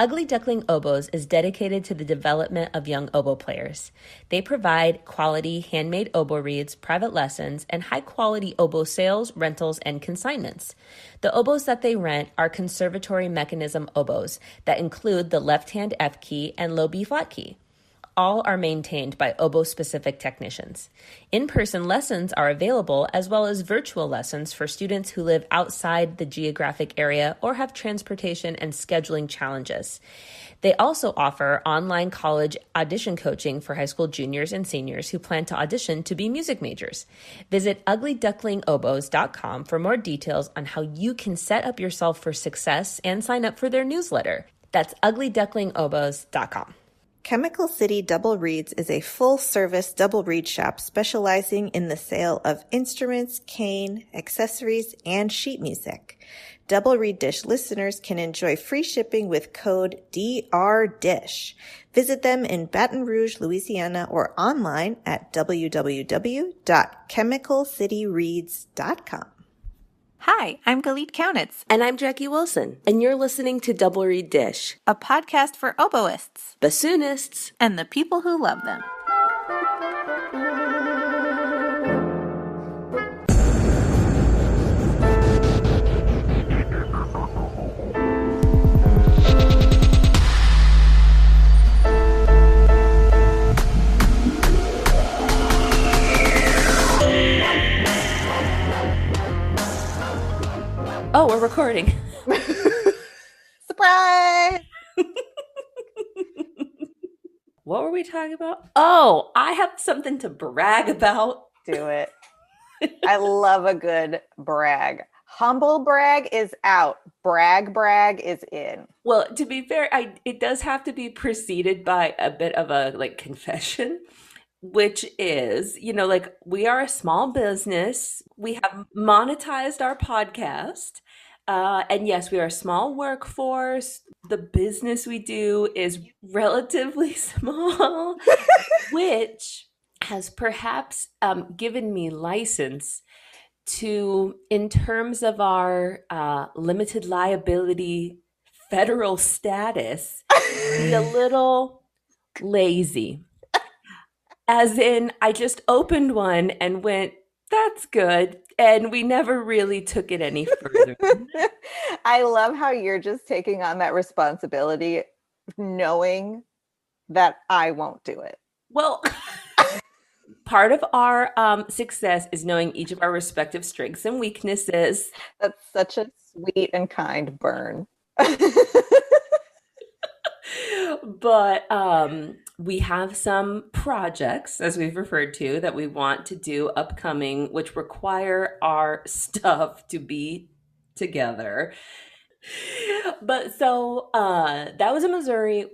Ugly Duckling Oboes is dedicated to the development of young oboe players. They provide quality handmade oboe reeds, private lessons, and high-quality oboe sales, rentals, and consignments. The oboes that they rent are conservatory mechanism oboes that include the left-hand F key and low B flat key. All are maintained by oboe-specific technicians. In-person lessons are available, as well as virtual lessons for students who live outside the geographic area or have transportation and scheduling challenges. They also offer online college audition coaching for high school juniors and seniors who plan to audition to be music majors. Visit uglyducklingoboes.com for more details on how you can set up yourself for success and sign up for their newsletter. That's uglyducklingoboes.com. Chemical City Double Reeds is a full-service double reed shop specializing in the sale of instruments, cane, accessories, and sheet music. Double Reed Dish listeners can enjoy free shipping with code DRDISH. Visit them in Baton Rouge, Louisiana, or online at www.chemicalcityreeds.com. Hi, I'm Galit Kaunitz. And I'm Jackie Wilson, and you're listening to Double Reed Dish, a podcast for oboists, bassoonists, and the people who love them. Oh, we're recording. Surprise! What were we talking about? Oh, I have something to brag about. Do it. I love a good brag. Humble brag is out. Brag is in. Well, to be fair, it does have to be preceded by a bit of a confession, which is, we are a small business. We have monetized our podcast. And yes, we are a small workforce. The business we do is relatively small, which has perhaps given me license to, in terms of our limited liability federal status, be a little lazy. As in, I just opened one and went, that's good. And we never really took it any further. I love how you're just taking on that responsibility, knowing that I won't do it. Well, part of our success is knowing each of our respective strengths and weaknesses. That's such a sweet and kind burn. But we have some projects, as we've referred to, that we want to do upcoming, which require our stuff to be together. But so that was in Missouri.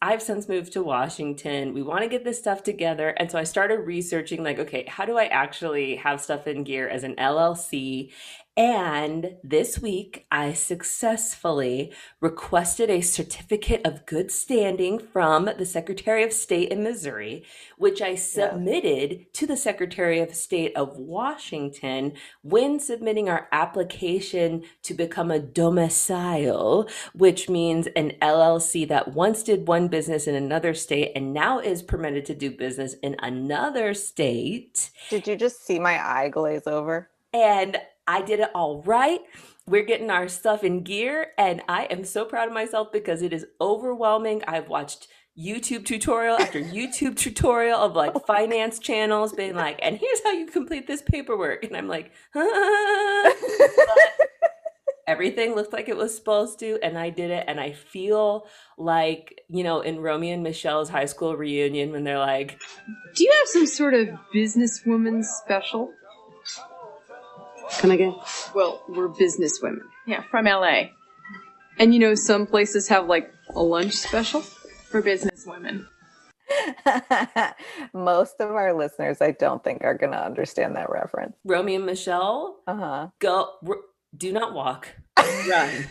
I've since moved to Washington. We want to get this stuff together. And so I started researching okay, how do I actually have stuff in gear as an LLC? And this week, I successfully requested a certificate of good standing from the Secretary of State in Missouri, which I submitted to the Secretary of State of Washington when submitting our application to become a domicile, which means an LLC that once did one business in another state and now is permitted to do business in another state. Did you just see my eye glaze over? And I did it all right. We're getting our stuff in gear, and I am so proud of myself because it is overwhelming. I've watched YouTube tutorial after YouTube tutorial of finance channels being and here's how you complete this paperwork. And I'm like, everything looked like it was supposed to, and I did it. And I feel like, in Romeo and Michelle's high school reunion when they're like, do you have some sort of businesswoman special? Come again? Well, we're businesswomen. Yeah, from LA. And some places have a lunch special For businesswomen. Most of our listeners, I don't think, are going to understand that reference. Romeo and Michelle, do not walk, run.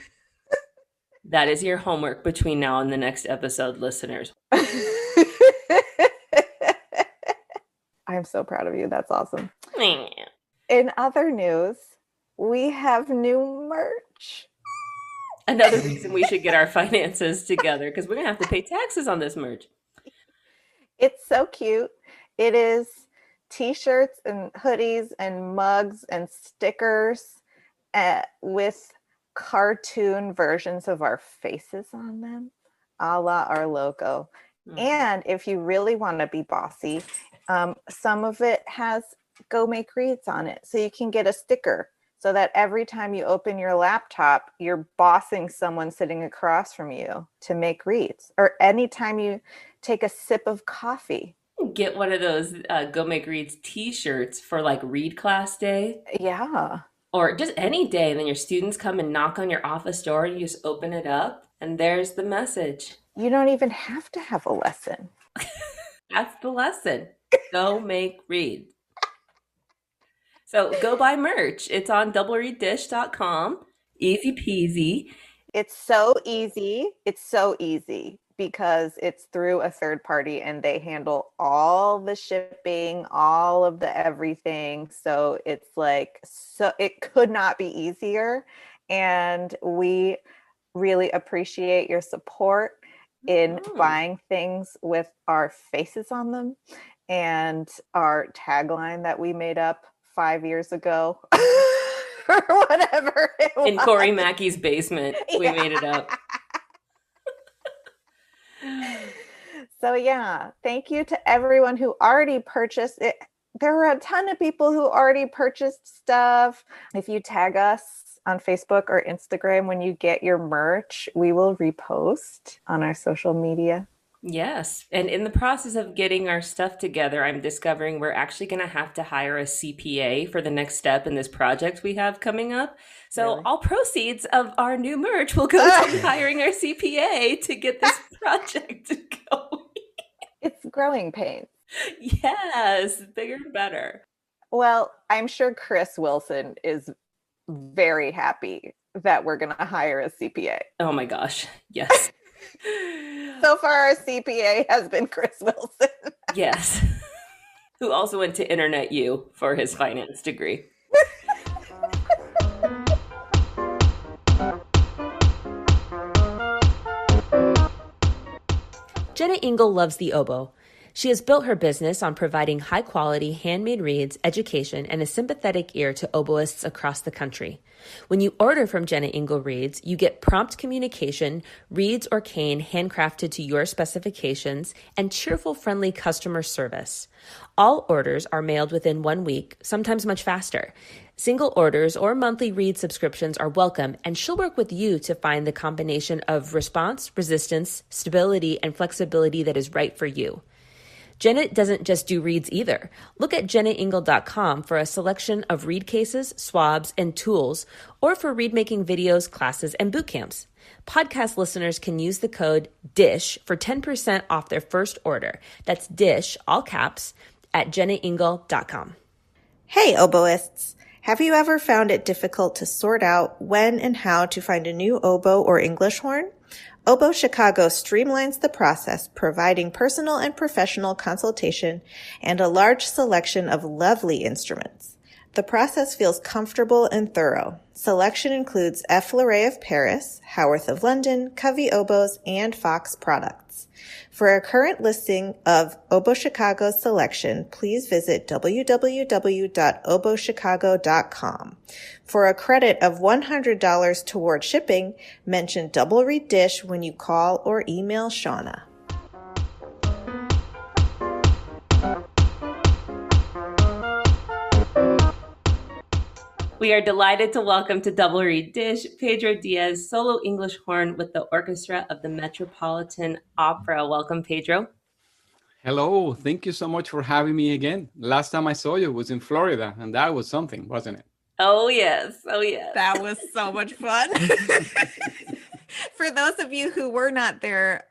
That is your homework between now and the next episode, listeners. I'm so proud of you. That's awesome. In other news, we have new merch. Another reason we should get our finances together because we're gonna have to pay taxes on this merch. It's so cute. It is t-shirts and hoodies and mugs and stickers with cartoon versions of our faces on them, a la our logo. And if you really want to be bossy, some of it has go make reads on it. So you can get a sticker so that every time you open your laptop, you're bossing someone sitting across from you to make reads. Or anytime you take a sip of coffee. Get one of those Go Make Reads t-shirts for like read class day. Yeah. Or just any day. And then your students come and knock on your office door and you just open it up and there's the message. You don't even have to have a lesson. That's the lesson. Go make read. So go buy merch. It's on doublereaddish.com. Easy peasy. It's so easy. It's so easy because it's through a third party and they handle all the shipping, all of the everything. So it's like, so it could not be easier. And we really appreciate your support in buying things with our faces on them and our tagline that we made up 5 years ago or whatever it was. In Corey Mackey's basement, we made it up. So yeah, thank you to everyone who already purchased it. There were a ton of people who already purchased stuff. If you tag us on Facebook or Instagram when you get your merch, we will repost on our social media. Yes. And in the process of getting our stuff together, I'm discovering we're actually going to have to hire a CPA for the next step in this project we have coming up. So Really? all proceeds of our new merch will go to hiring our CPA to get this project going. It's growing pains. Yes, bigger and better. Well, I'm sure Chris Wilson is very happy that we're going to hire a CPA. Oh my gosh. Yes. So far, our CPA has been Chris Wilson. Yes. Who also went to Internet U for his finance degree. Jenna Engel loves the oboe. She has built her business on providing high-quality, handmade reeds, education, and a sympathetic ear to oboists across the country. When you order from Jenna Engel Reeds, you get prompt communication, reeds or cane handcrafted to your specifications, and cheerful, friendly customer service. All orders are mailed within 1 week, sometimes much faster. Single orders or monthly reed subscriptions are welcome, and she'll work with you to find the combination of response, resistance, stability, and flexibility that is right for you. Jenna doesn't just do reeds either. Look at jennaengel.com for a selection of reed cases, swabs, and tools, or for reed making videos, classes, and boot camps. Podcast listeners can use the code DISH for 10% off their first order. That's DISH, all caps, at jennaengel.com. Hey, oboists. Have you ever found it difficult to sort out when and how to find a new oboe or English horn? Oboe Chicago streamlines the process, providing personal and professional consultation and a large selection of lovely instruments. The process feels comfortable and thorough. Selection includes F. Lauret of Paris, Howarth of London, Covey oboes, and Fox products. For a current listing of Oboe Chicago's selection, please visit www.oboechicago.com. For a credit of $100 toward shipping, mention Double Reed Dish when you call or email Shauna. We are delighted to welcome to Double Reed Dish Pedro Diaz, solo English horn with the Orchestra of the Metropolitan Opera. Welcome, Pedro. Hello, thank you so much for having me again. Last time I saw you was in Florida, and that was something, wasn't it? Oh, yes. Oh, yes. That was so much fun. For those of you who were not there,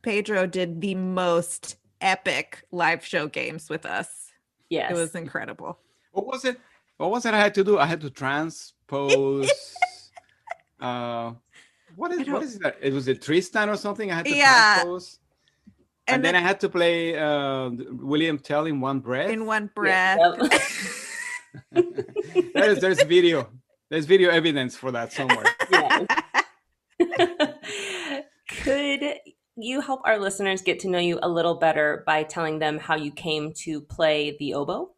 Pedro did the most epic live show games with us. Yes. It was incredible. What was it? What was it I had to do? I had to transpose. What is that? It was a Tristan or something. I had to transpose. And then I had to play William Tell in one breath. In one breath. There's video. There's video evidence for that somewhere. Yes. Could you help our listeners get to know you a little better by telling them how you came to play the oboe?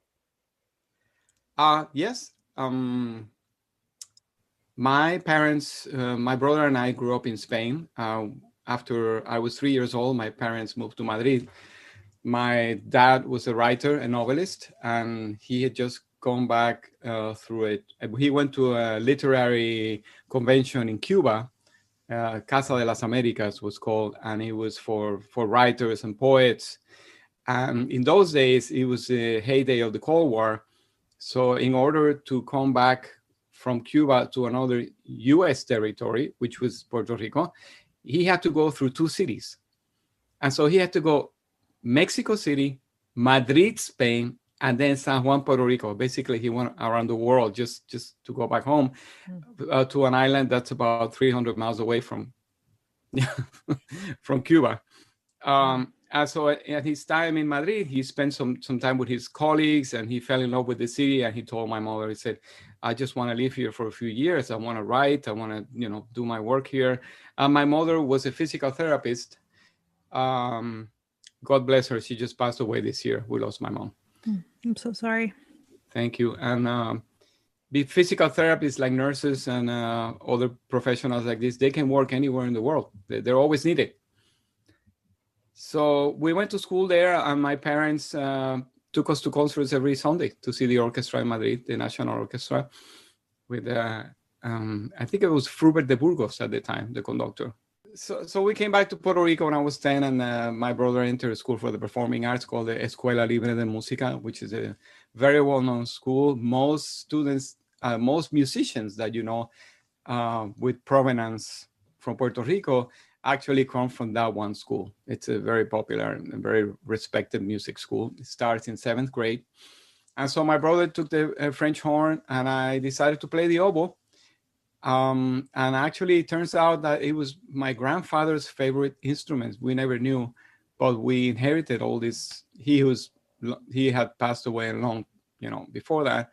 Yes. My parents, my brother and I grew up in Spain. After I was 3 years old, my parents moved to Madrid. My dad was a writer, a novelist, and he had just gone back through it. He went to a literary convention in Cuba. Casa de las Americas was called, and it was for writers and poets. And in those days, it was the heyday of the Cold War. So in order to come back from Cuba to another U.S. territory, which was Puerto Rico, he had to go through two cities. And so he had to go Mexico City, Madrid, Spain, and then San Juan, Puerto Rico. Basically, he went around the world just to go back home to an island that's about 300 miles away from from Cuba. And so at his time in Madrid, he spent some time with his colleagues, and he fell in love with the city. And he told my mother, he said, I just want to live here for a few years. I want to write. I want to, do my work here. And my mother was a physical therapist. God bless her. She just passed away this year. We lost my mom. I'm so sorry. Thank you. And the physical therapists, like nurses and other professionals like this, they can work anywhere in the world. They're always needed. So we went to school there, and my parents took us to concerts every Sunday to see the orchestra in Madrid, the National Orchestra, with, I think it was Frubert de Burgos at the time, the conductor. So we came back to Puerto Rico when I was 10, and my brother entered a school for the performing arts called the Escuela Libre de Música, which is a very well-known school. Most students, most musicians that with provenance from Puerto Rico actually come from that one school. It's a very popular and very respected music school. It starts in 7th grade. And so my brother took the French horn, and I decided to play the oboe. And actually, it turns out that it was my grandfather's favorite instrument. We never knew, but we inherited all this. He had passed away long, before that,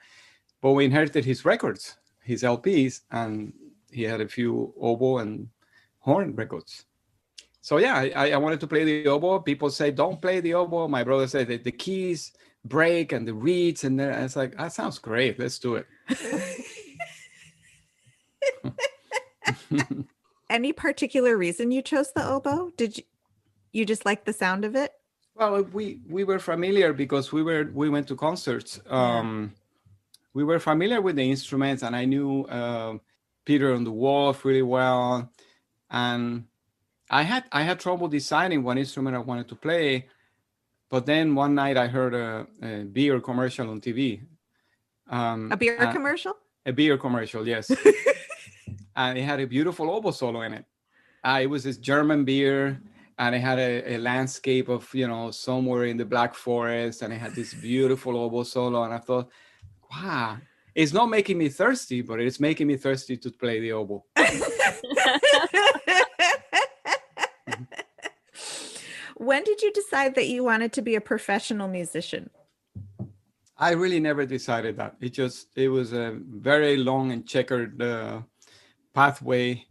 but we inherited his records, his LPs, and he had a few oboe and horn records. So yeah, I wanted to play the oboe. People say, don't play the oboe. My brother said that the keys break and the reeds, and it's like, that sounds great. Let's do it. Any particular reason you chose the oboe? Did you just like the sound of it? Well, we were familiar because we went to concerts. We were familiar with the instruments, and I knew Peter on the Wolf really well. And I had trouble deciding what instrument I wanted to play, but then one night I heard a beer commercial on TV. A beer commercial? A beer commercial, yes. And it had a beautiful oboe solo in it. It was this German beer, and it had a landscape of, somewhere in the Black Forest, and it had this beautiful oboe solo. And I thought, wow, it's not making me thirsty, but it's making me thirsty to play the oboe. When did you decide that you wanted to be a professional musician? I really never decided that. It was a very long and checkered pathway.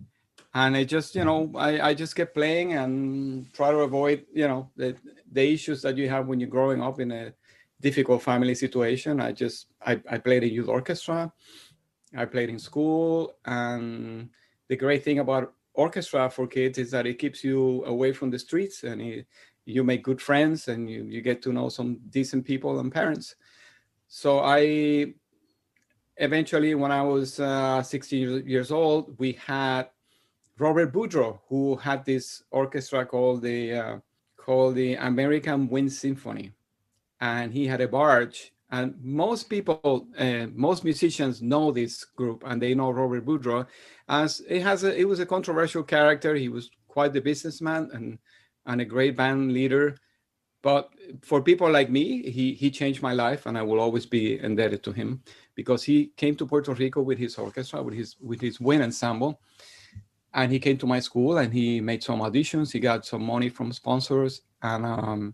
And I just, I just kept playing and try to avoid, the issues that you have when you're growing up in a difficult family situation. I played a youth orchestra. I played in school. And the great thing about orchestra for kids is that it keeps you away from the streets, and you make good friends, and you get to know some decent people and parents. So I eventually, when I was 16 years old, we had Robert Boudreau, who had this orchestra called the American Wind Symphony, and he had a barge. And most people, most musicians know this group, and they know Robert Boudreau, as it was a controversial character. He was quite the businessman and a great band leader. But for people like me, he changed my life, and I will always be indebted to him, because he came to Puerto Rico with his orchestra, with his wind ensemble, and he came to my school, and he made some auditions. He got some money from sponsors, and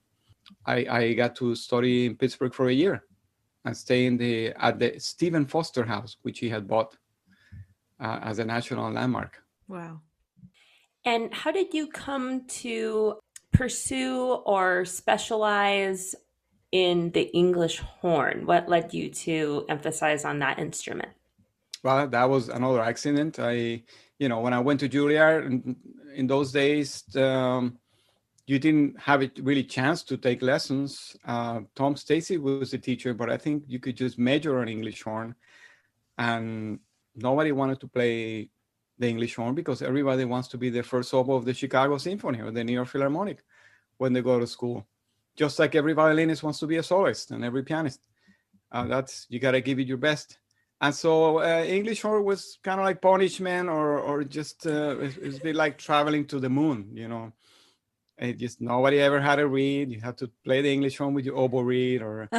I got to study in Pittsburgh for a year and stay at the Stephen Foster House, which he had bought as a national landmark. Wow. And how did you come to pursue or specialize in the English horn? What led you to emphasize on that instrument? Well, that was another accident. When I went to Juilliard in those days, you didn't have a really chance to take lessons. Tom Stacy was the teacher, but I think you could just major on English horn, and nobody wanted to play the English horn because everybody wants to be the first oboe of the Chicago Symphony or the New York Philharmonic when they go to school. Just like every violinist wants to be a soloist and every pianist. You got to give it your best. And so English horn was kind of like punishment, or just it's a bit like traveling to the moon, It just nobody ever had a reed. You have to play the English horn with your oboe reed, or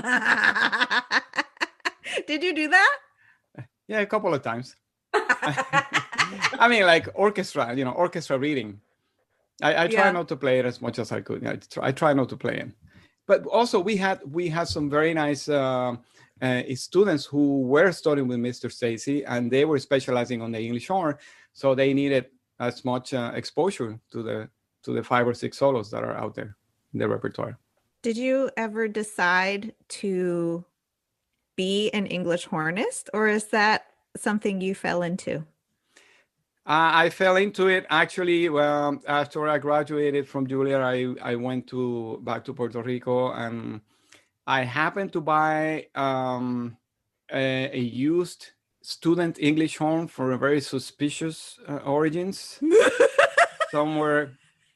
Did you do that? yeah, a couple of times. I mean, like orchestra reading. I try not to play it as much as I could. I try not to play it. But also we had some very nice students who were studying with Mr. Stacy, and they were specializing on the English horn, so they needed as much exposure to the 5 or 6 solos that are out there in the repertoire. Did you ever decide to be an English hornist, or is that something you fell into? I fell into it actually. Well, after I graduated from Juilliard, I went back to Puerto Rico, and I happened to buy a used student English horn for a very suspicious origins somewhere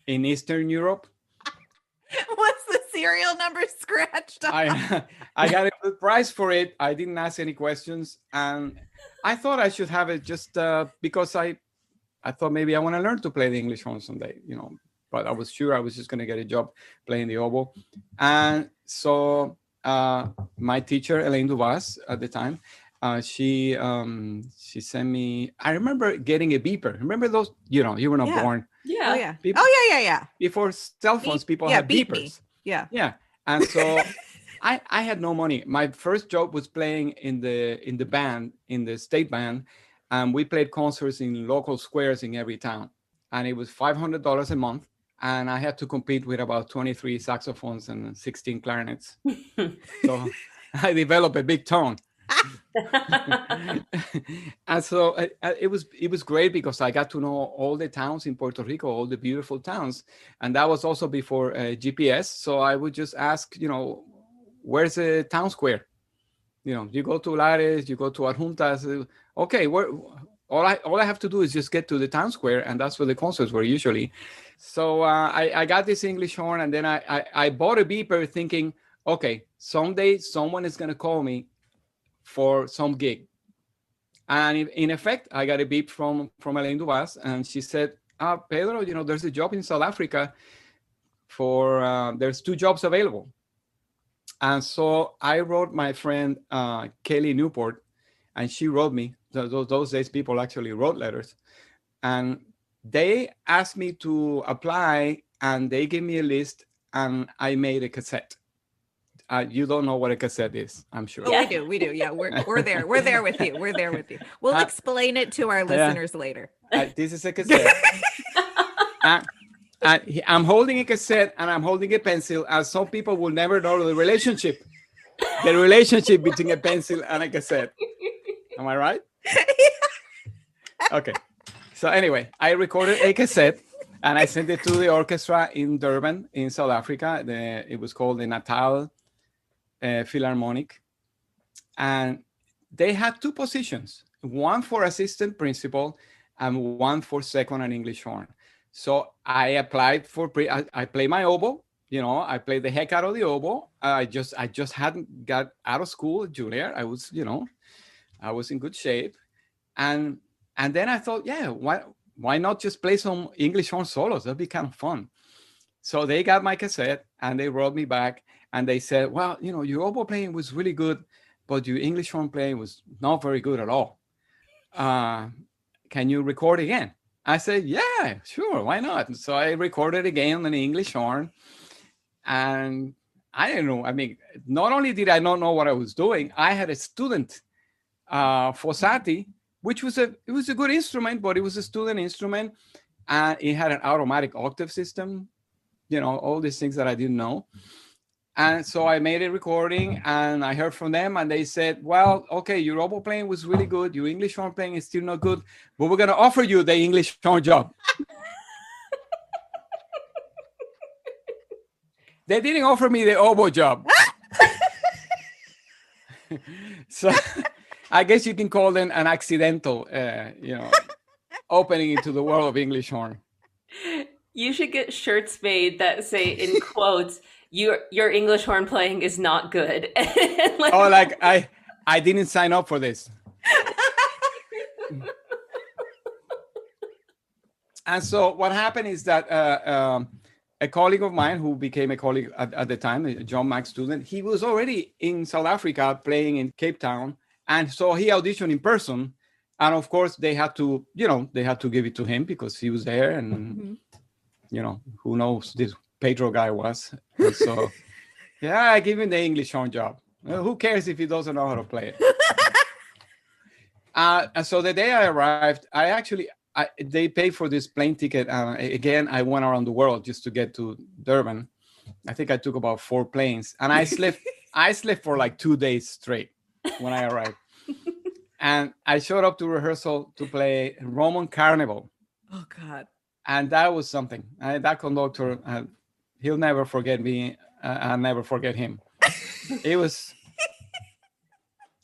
in Eastern Europe. What's the serial number scratched off? I got a good price for it. I didn't ask any questions, and I thought I should have it just because I thought maybe I want to learn to play the English horn someday, but I was sure I was just going to get a job playing the oboe. And so my teacher, Elaine Duvas, at the time, she sent me, I remember getting a beeper. Remember those, you were not born. Yeah. Oh, yeah. People, Yeah. Before cell phones, people had beepers. Yeah. Yeah. And so I had no money. My first job was playing in the band, in the state band. And we played concerts in local squares in every town. And it was $500 a month. And I had to compete with about 23 saxophones and 16 clarinets. So I developed a big tone. And so it was great because I got to know all the towns in Puerto Rico, all the beautiful towns. And that was also before GPS. So I would just ask, where's the town square? You go to Lares, you go to Adjuntas. Okay, all I have to do is just get to the town square, and that's where the concerts were usually. So I got this English horn, and then I bought a beeper thinking, okay, someday someone is going to call me for some gig. And in effect, I got a beep from Elaine Duvas, and she said, Pedro, there's a job in South Africa there's 2 jobs available. And so I wrote my friend, Kaylee Newport, and she wrote me. Those days, people actually wrote letters. And they asked me to apply, and they gave me a list, and I made a cassette. You don't know what a cassette is, I'm sure. Oh, we do. Yeah, we're there. We're there with you. We're there with you. We'll explain it to our listeners later. This is a cassette. I'm holding a cassette and I'm holding a pencil, and some people will never know the relationship between a pencil and a cassette. Am I right? Okay. So anyway, I recorded a cassette and I sent it to the orchestra in Durban, in South Africa. It was called the Natal Philharmonic. And they had 2 positions, one for assistant principal and one for second and English horn. So I applied for I play my oboe, I played the heck out of the oboe. I just hadn't got out of school at Juilliard. I was, I was in good shape. And then I thought, yeah, why not just play some English horn solos? That'd be kind of fun. So they got my cassette and they wrote me back and they said, well, your oboe playing was really good, but your English horn playing was not very good at all. Can you record again? I said, yeah, sure, why not? And so I recorded again on the English horn. And I didn't know. I mean, not only did I not know what I was doing, I had a student, Fossati, which was a good instrument, but it was a student instrument. and it had an automatic octave system, all these things that I didn't know. And so I made a recording, and I heard from them, and they said, well, okay, your oboe playing was really good. Your English horn playing is still not good, but we're going to offer you the English horn job. They didn't offer me the oboe job. So I guess you can call them an accidental, opening into the world of English horn. You should get shirts made that say in quotes, your English horn playing is not good. Like I didn't sign up for this. And so what happened is that a colleague of mine who became a colleague at the time, a John Mack student, he was already in South Africa playing in Cape Town. And so he auditioned in person. And of course they had to give it to him because he was there. And, who knows this Pedro guy was. And so, yeah, I give him the English horn job. Well, who cares if he doesn't know how to play it? And so the day I arrived, they paid for this plane ticket. Again, I went around the world just to get to Durban. I think I took about 4 planes, and I slept for like 2 days straight when I arrived. And I showed up to rehearsal to play Roman Carnival. Oh God! And that was something. That conductor, he'll never forget me. I'll never forget him. It was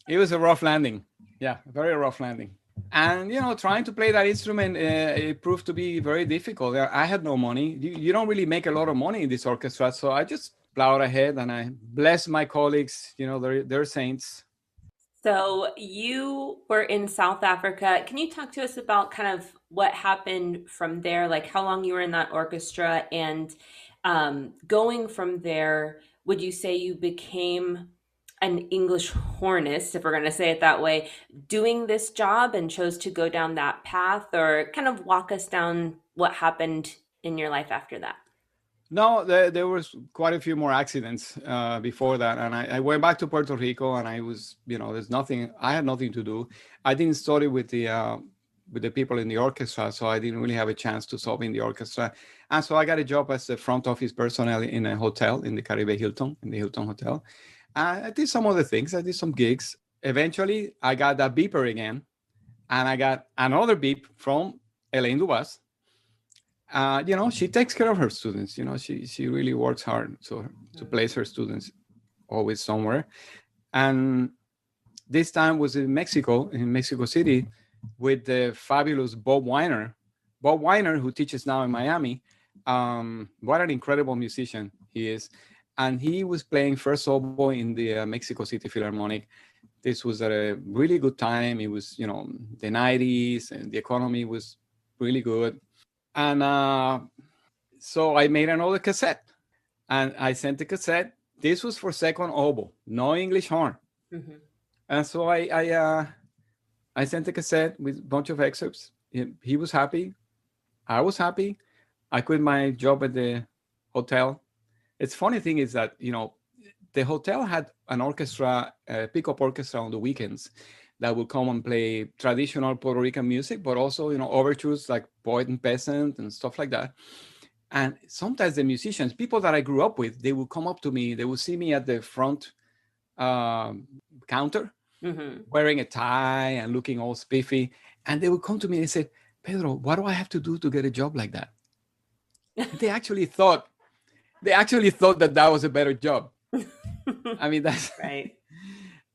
a rough landing. Yeah, very rough landing. And, trying to play that instrument, it proved to be very difficult. I had no money. You don't really make a lot of money in this orchestra. So I just plowed ahead, and I blessed my colleagues. They're saints. So you were in South Africa. Can you talk to us about kind of what happened from there? Like how long you were in that orchestra, and going from there, would you say you became an English hornist, if we're going to say it that way, doing this job and chose to go down that path, or kind of walk us down what happened in your life after that? No, there was quite a few more accidents before that. And I went back to Puerto Rico, and I was, I had nothing to do. I didn't study with the people in the orchestra, so I didn't really have a chance to sub in the orchestra. And so I got a job as a front office personnel in a hotel in the Caribe Hilton, in the Hilton Hotel. I did some other things. I did some gigs. Eventually, I got that beeper again, and I got another beep from Elaine Dubas. She takes care of her students. She really works hard to place her students always somewhere. And this time was in Mexico City, with the fabulous Bob Weiner. Bob Weiner, who teaches now in Miami. What an incredible musician he is. And he was playing first oboe in the Mexico City Philharmonic. This was at a really good time. It was, the 90s, and the economy was really good. And so I made another cassette, and I sent the cassette. This was for second oboe, no English horn. Mm-hmm. And so I sent the cassette with a bunch of excerpts. He was happy. I was happy. I quit my job at the hotel. It's funny thing is that, the hotel had an orchestra, a pickup orchestra on the weekends that would come and play traditional Puerto Rican music, but also, overtures like Poet and Peasant and stuff like that. And sometimes the musicians, people that I grew up with, they would come up to me, they would see me at the front counter, mm-hmm. wearing a tie and looking all spiffy. And they would come to me and say, Pedro, what do I have to do to get a job like that? They actually thought that was a better job. I mean, that's right.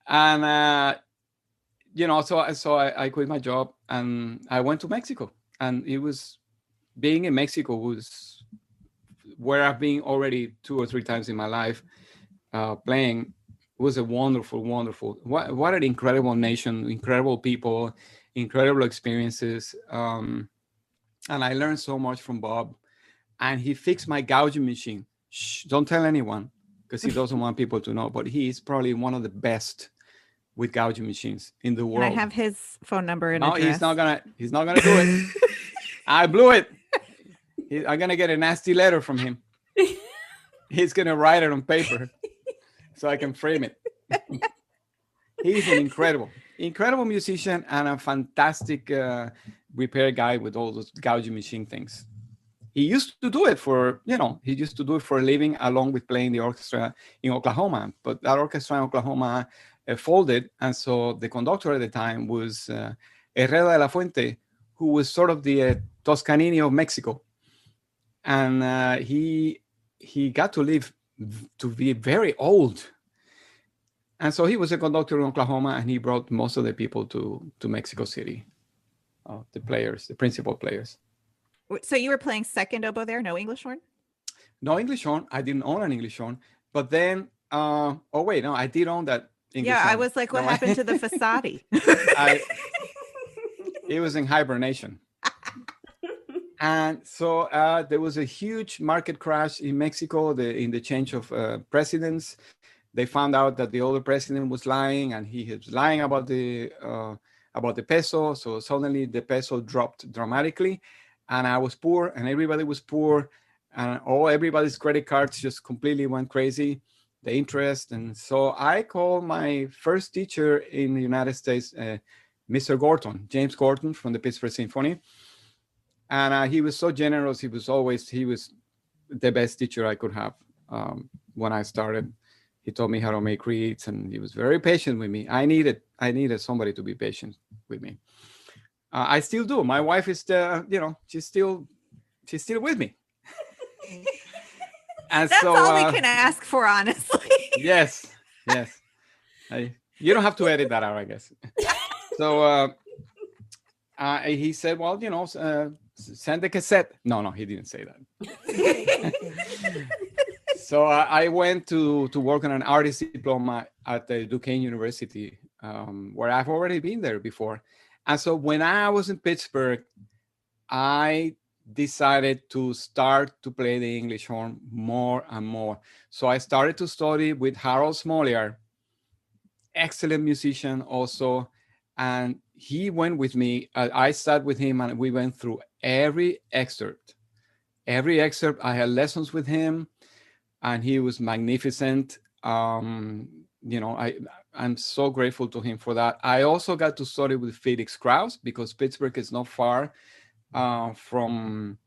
And, so I quit my job, and I went to Mexico. And it was, being in Mexico was where I've been already 2 or 3 times in my life playing. It was a wonderful, what an incredible nation, incredible people, incredible experiences. And I learned so much from Bob. And he fixed my gouging machine. Shh, don't tell anyone, because he doesn't want people to know. But he is probably one of the best with gouging machines in the world. Can I have his phone number and no, address? He's not gonna do it. I blew it. I'm gonna get a nasty letter from him. He's gonna write it on paper so I can frame it. He's an incredible musician and a fantastic repair guy with all those gouging machine things. He used to do it for, he used to do it for a living along with playing the orchestra in Oklahoma. But that orchestra in Oklahoma folded. And so the conductor at the time was Herrera de la Fuente, who was sort of the Toscanini of Mexico. And he got to live to be very old. And so he was a conductor in Oklahoma, and he brought most of the people to Mexico City, the players, the principal players. So you were playing second oboe there, no English horn? No English horn. I didn't own an English horn. But then, I did own that English horn. I was like, what happened to the Fasati? It was in hibernation. And so there was a huge market crash in Mexico in the change of presidents. They found out that the older president was lying, and he was lying about the peso. So suddenly the peso dropped dramatically. And I was poor, and everybody was poor, and everybody's credit cards just completely went crazy, the interest. And so I called my first teacher in the United States, Mr. Gorton, James Gorton from the Pittsburgh Symphony. And he was so generous. He was the best teacher I could have when I started. He taught me how to make reeds, and he was very patient with me. I needed somebody to be patient with me. I still do. My wife is, she's still with me. And that's so, all we can ask for, honestly. Yes. You don't have to edit that out, I guess. So he said, well, send the cassette. No, he didn't say that. So I went to work on an artist diploma at the Duquesne University, where I've already been there before. And so when I was in Pittsburgh, I decided to start to play the English horn more and more. So I started to study with Harold Smoliar, excellent musician also. And he went with me. I sat with him, and we went through every excerpt. I had lessons with him, and he was magnificent. I'm so grateful to him for that. I also got to study with Felix Krause, because Pittsburgh is not far from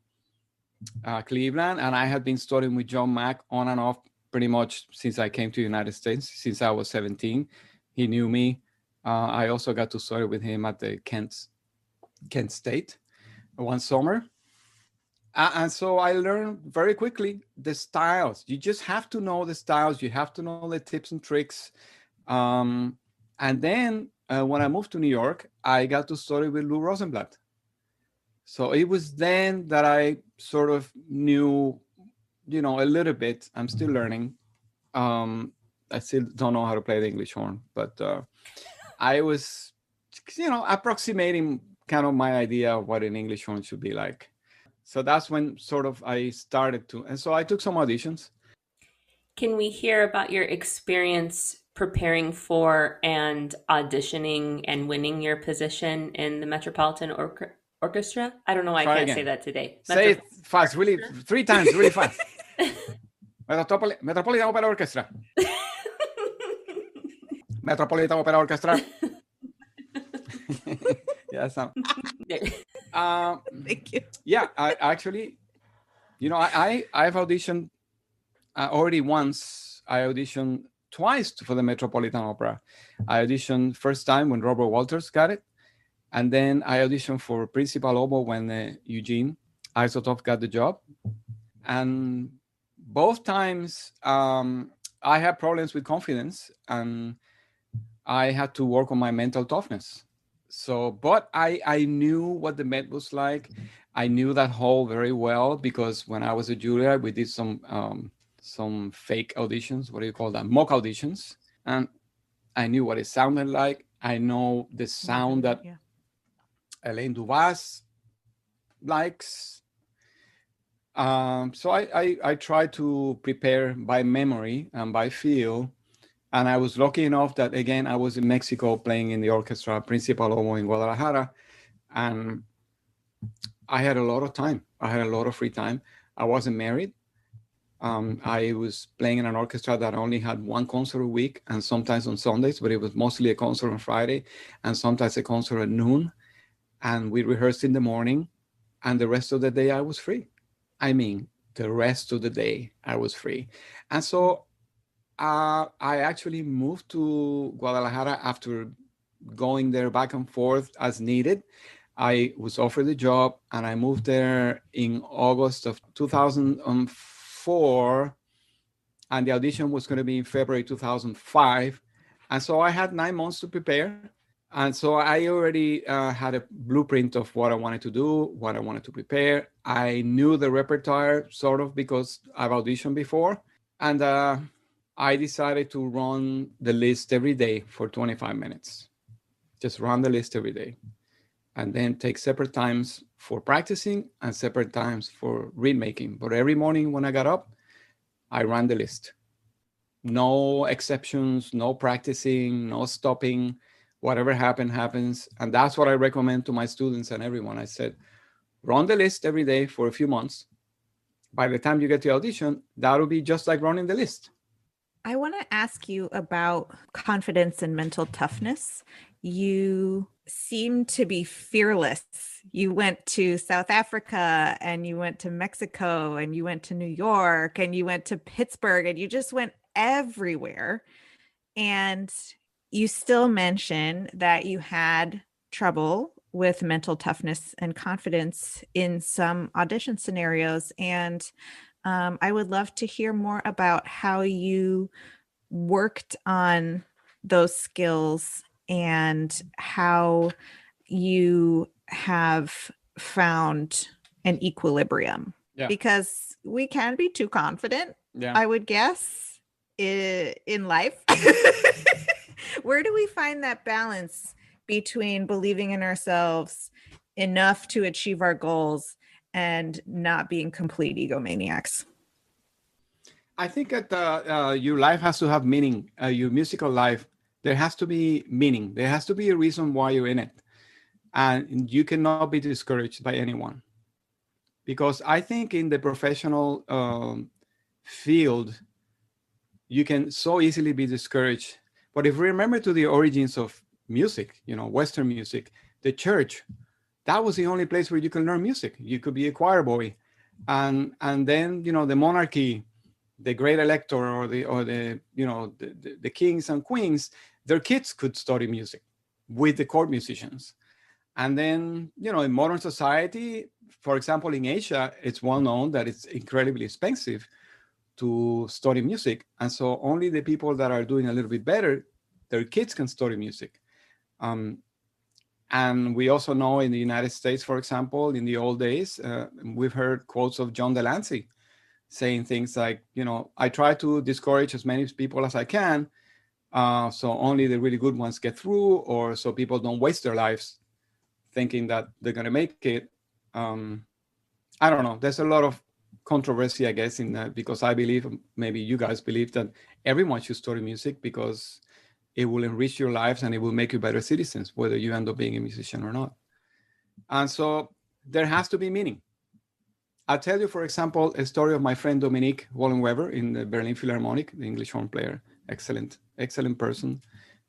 Cleveland. And I had been studying with John Mack on and off pretty much since I came to the United States, since I was 17. He knew me. I also got to study with him at the Kent State one summer. And so I learned very quickly the styles. You just have to know the styles. You have to know the tips and tricks. And then when I moved to New York, I got to study with Lou Rosenblatt. So it was then that I sort of knew, a little bit. I'm still learning. I still don't know how to play the English horn, but I was, approximating kind of my idea of what an English horn should be like. So that's when sort of I started to, and so I took some auditions. Can we hear about your experience preparing for and auditioning and winning your position in the Metropolitan Orchestra? I don't know why I can't say that today. Say it fast, really, 3 times, really fast. Metropolitan Opera Orchestra. Metropolitan Opera Orchestra. Yes. Thank you. Yeah, I actually, I've auditioned already once. I auditioned twice for the Metropolitan Opera. I auditioned first time when Robert Walters got it. And then I auditioned for principal oboe when Eugene Isotov got the job. And both times I had problems with confidence, and I had to work on my mental toughness. So, but I knew what the Met was like. I knew that hall very well, because when I was a Juilliard, we did some fake auditions. What do you call that? Mock auditions. And I knew what it sounded like. I know the sound that Elaine Duvas likes. So I tried to prepare by memory and by feel. And I was lucky enough that, again, I was in Mexico playing in the orchestra, principal oboe in Guadalajara. And I had a lot of time. I had a lot of free time. I wasn't married. I was playing in an orchestra that only had 1 concert a week, and sometimes on Sundays, but it was mostly a concert on Friday, and sometimes a concert at noon. and we rehearsed in the morning, and the rest of the day I was free. I mean, the rest of the day I was free. And so I actually moved to Guadalajara after going there back and forth as needed. I was offered the job, and I moved there in August of 2004, and the audition was going to be in February 2005. And so I had 9 months to prepare. And so I already had a blueprint of what I wanted to do, what I wanted to prepare. I knew the repertoire sort of because I've auditioned before. And I decided to run the list every day for 25 minutes. Just run the list every day. And then take separate times for practicing and separate times for read making. But every morning when I got up, I ran the list. No exceptions, no practicing, no stopping. Whatever happened, happens. And that's what I recommend to my students and everyone. I said, run the list every day for a few months. By the time you get to audition, that'll be just like running the list. I want to ask you about confidence and mental toughness. You seem to be fearless. You went to South Africa, and you went to Mexico, and you went to New York, and you went to Pittsburgh, and you just went everywhere. And you still mention that you had trouble with mental toughness and confidence in some audition scenarios. And I would love to hear more about how you worked on those skills and how you have found an equilibrium. Yeah. Because we can be too confident, Yeah. I would guess, in life. Where do we find that balance between believing in ourselves enough to achieve our goals and not being complete egomaniacs? I think that your life has to have meaning. Your musical life, there has to be meaning. There has to be a reason why you're in it. And you cannot be discouraged by anyone. Because I think in the professional field, you can so easily be discouraged. But if we remember to the origins of music, Western music, the church, that was the only place where you can learn music. You could be a choir boy. And then, the monarchy, the great elector, or the kings and queens, their kids could study music with the court musicians. And then, in modern society, for example, in Asia, it's well known that it's incredibly expensive to study music. And so only the people that are doing a little bit better, their kids can study music. And we also know in the United States, for example, in the old days, we've heard quotes of John Delancey saying things like, I try to discourage as many people as I can, so only the really good ones get through, or so people don't waste their lives thinking that they're going to make it. I don't know. There's a lot of controversy, I guess, in that, because I believe, maybe you guys believe, that everyone should study music because it will enrich your lives and it will make you better citizens, whether you end up being a musician or not. And so there has to be meaning. I'll tell you, for example, a story of my friend Dominique Wollenweber in the Berlin Philharmonic, the English horn player. Excellent person,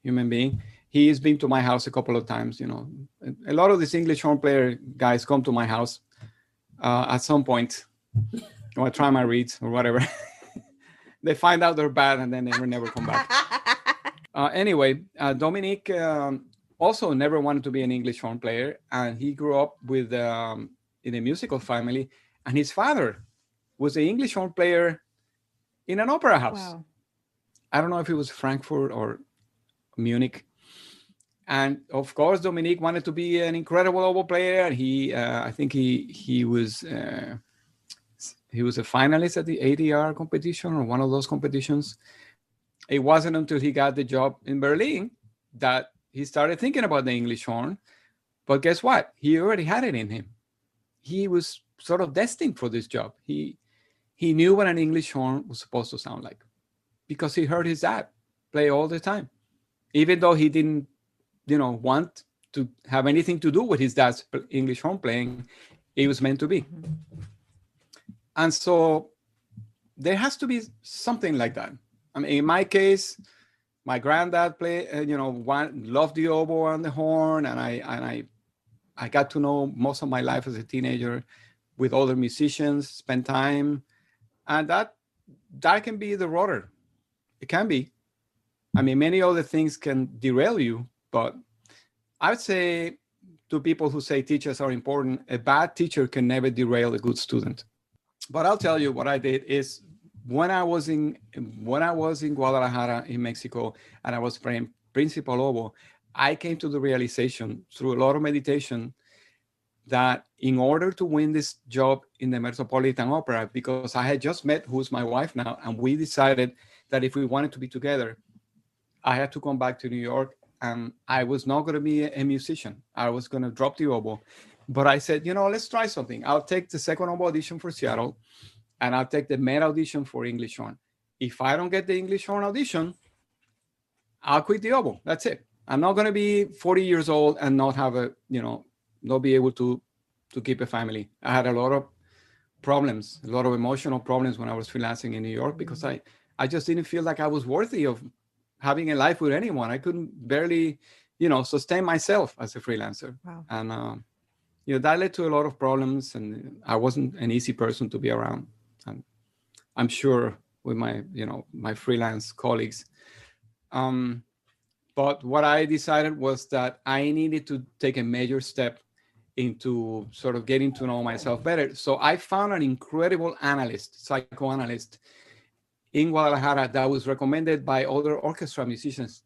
human being. He has been to my house a couple of times. A lot of these English horn player guys come to my house at some point. I try my reeds or whatever. They find out they're bad and then they never come back. Anyway, Dominique also never wanted to be an English horn player, and he grew up with in a musical family, and his father was an English horn player in an opera house. Wow. I don't know if it was Frankfurt or Munich. And of course, Dominique wanted to be an incredible oboe player. I think he was a finalist at the ADR competition, or one of those competitions. It wasn't until he got the job in Berlin that he started thinking about the English horn. But guess what? He already had it in him. He was sort of destined for this job. He knew what an English horn was supposed to sound like, because he heard his dad play all the time, even though he didn't, want to have anything to do with his dad's English horn playing. It was meant to be. And so there has to be something like that. I mean, in my case, my granddad loved the oboe and the horn, and I I got to know most of my life as a teenager with other musicians, spend time, and that can be the rudder. It can be. I mean, many other things can derail you, but I would say to people who say teachers are important, a bad teacher can never derail a good student. But I'll tell you what I did is when I was in Guadalajara in Mexico and I was playing Principal Lobo, I came to the realization through a lot of meditation that in order to win this job in the Metropolitan Opera, because I had just met who's my wife now, and we decided that if we wanted to be together, I had to come back to New York, and I was not going to be a musician. I was going to drop the oboe. But I said, let's try something. I'll take the second oboe audition for Seattle, and I'll take the Met audition for English horn. If I don't get the English horn audition, I'll quit the oboe. That's it. I'm not going to be 40 years old and not have not be able to keep a family. I had a lot of problems, a lot of emotional problems when I was freelancing in New York because I just didn't feel like I was worthy of having a life with anyone. I couldn't barely, sustain myself as a freelancer. Wow. And, that led to a lot of problems, and I wasn't an easy person to be around. And I'm sure with my, my freelance colleagues. But what I decided was that I needed to take a major step into sort of getting to know myself better. So I found an incredible psychoanalyst in Guadalajara that was recommended by other orchestra musicians,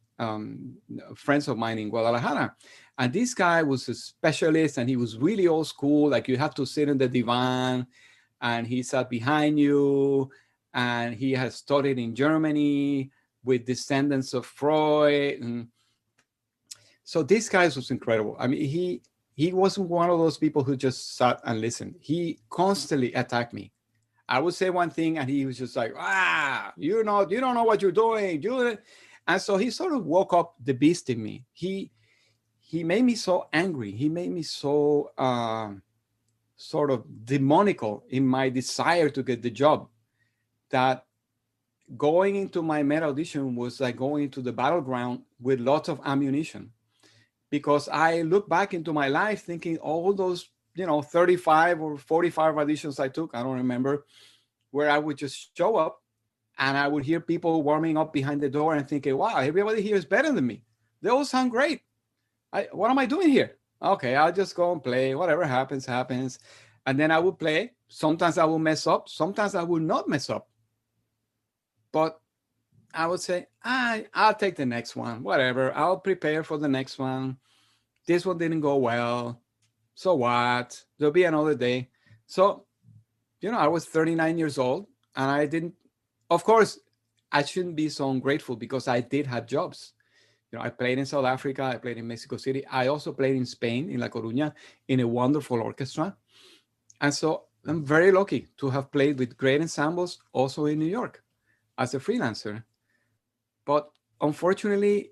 friends of mine in Guadalajara. And this guy was a specialist, and he was really old school. Like, you had to sit in the divan, and he sat behind you, and he has studied in Germany with descendants of Freud. And so this guy was incredible. I mean, he wasn't one of those people who just sat and listened. He constantly attacked me. I would say one thing, and he was just like, you don't know what you're doing. And so he sort of woke up the beast in me. He made me so angry. He made me so sort of demonical in my desire to get the job that going into my Met audition was like going into the battleground with lots of ammunition. Because I look back into my life thinking all those, 35 or 45 auditions I took, I don't remember, where I would just show up and I would hear people warming up behind the door and thinking, wow, everybody here is better than me. They all sound great. What am I doing here? Okay, I'll just go and play. Whatever happens, happens. And then I would play. Sometimes I will mess up. Sometimes I will not mess up. But I would say, I'll take the next one, whatever. I'll prepare for the next one. This one didn't go well. So what? There'll be another day. So, I was 39 years old, and I didn't, of course, I shouldn't be so ungrateful because I did have jobs. I played in South Africa. I played in Mexico City. I also played in Spain, in La Coruña, in a wonderful orchestra. And so I'm very lucky to have played with great ensembles also in New York as a freelancer. But unfortunately,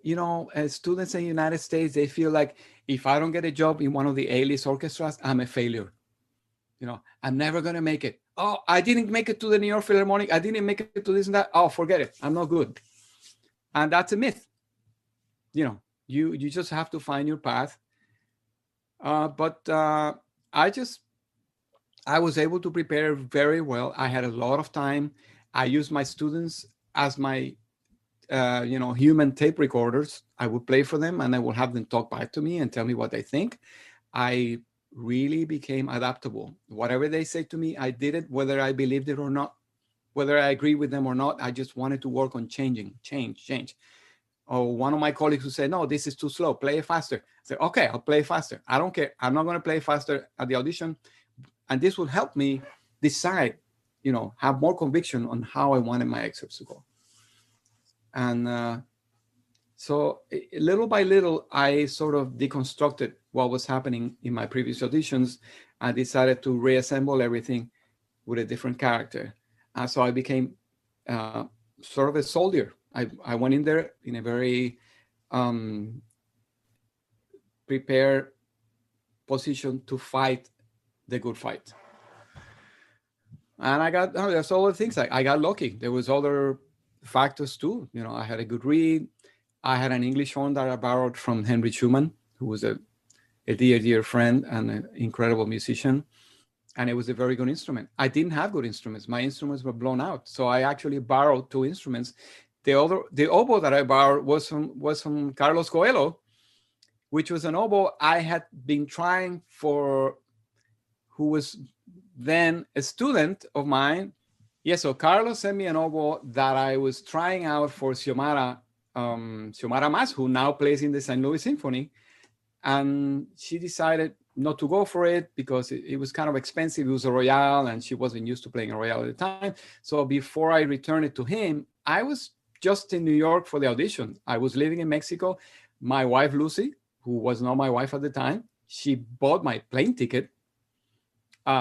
students in the United States, they feel like if I don't get a job in one of the A-list orchestras, I'm a failure. I'm never going to make it. Oh, I didn't make it to the New York Philharmonic. I didn't make it to this and that. Oh, forget it. I'm not good. And that's a myth. You just have to find your path. But I was able to prepare very well. I had a lot of time. I used my students as my human tape recorders. I would play for them and I would have them talk back to me and tell me what they think. I really became adaptable. Whatever they say to me, I did it, whether I believed it or not, whether I agree with them or not. I just wanted to work on change. Or one of my colleagues who said, no, this is too slow, play it faster. I said, okay, I'll play faster. I don't care. I'm not going to play faster at the audition. And this will help me decide, have more conviction on how I wanted my excerpts to go. And so little by little, I sort of deconstructed what was happening in my previous auditions and decided to reassemble everything with a different character. And so I became sort of a soldier. I went in there in a very prepared position to fight the good fight. And there's other things. I got lucky. There was other factors too. I had a good read. I had an English horn that I borrowed from Henry Schumann, who was a a dear, dear friend and an incredible musician. And it was a very good instrument. I didn't have good instruments. My instruments were blown out. So I actually borrowed 2 instruments. The oboe that I borrowed was from Carlos Coelho, which was an oboe I had been trying for, who was then a student of mine. Yeah, so Carlos sent me an oboe that I was trying out for Xiomara Mas, who now plays in the St. Louis Symphony. And she decided not to go for it because it was kind of expensive. It was a Royale and she wasn't used to playing a Royale at the time. So before I returned it to him, I was just in New York for the audition. I was living in Mexico. My wife, Lucy, who was not my wife at the time, she bought my plane ticket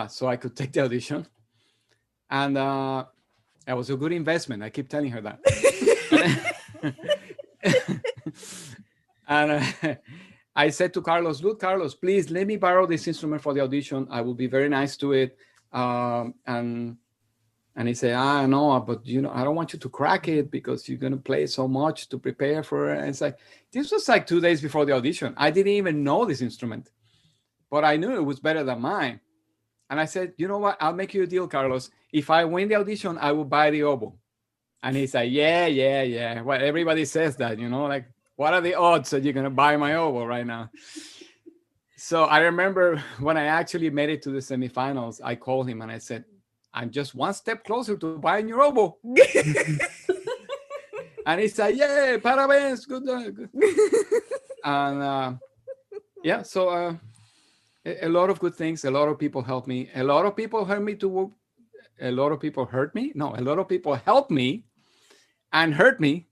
so I could take the audition. And it was a good investment. I keep telling her that. And I said to Carlos, look, Carlos, please let me borrow this instrument for the audition. I will be very nice to it. And he said, no, but I don't want you to crack it because you're going to play so much to prepare for it. And it's like, this was like 2 days before the audition. I didn't even know this instrument, but I knew it was better than mine. And I said, you know what? I'll make you a deal, Carlos. If I win the audition, I will buy the oboe. And he said, yeah. Well, everybody says that, like, what are the odds that you're going to buy my oboe right now? So I remember when I actually made it to the semifinals, I called him and I said, I'm just one step closer to buying your oboe. And he said, yeah, parabéns, good. And yeah, so a lot of good things. A lot of people helped me. A lot of people hurt me too. A lot of people hurt me. No, a lot of people helped me and hurt me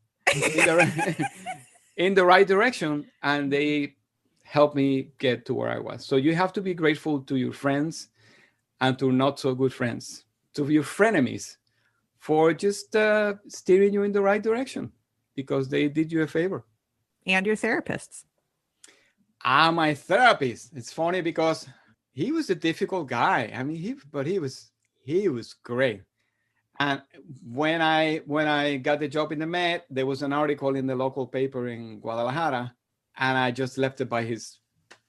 in the right direction. And they helped me get to where I was. So you have to be grateful to your friends and to not so good friends, to your frenemies, for just steering you in the right direction, because they did you a favor. And your therapists. My therapist. It's funny because he was a difficult guy. I mean, he was great. And when I got the job in the Met, there was an article in the local paper in Guadalajara, and I just left it by his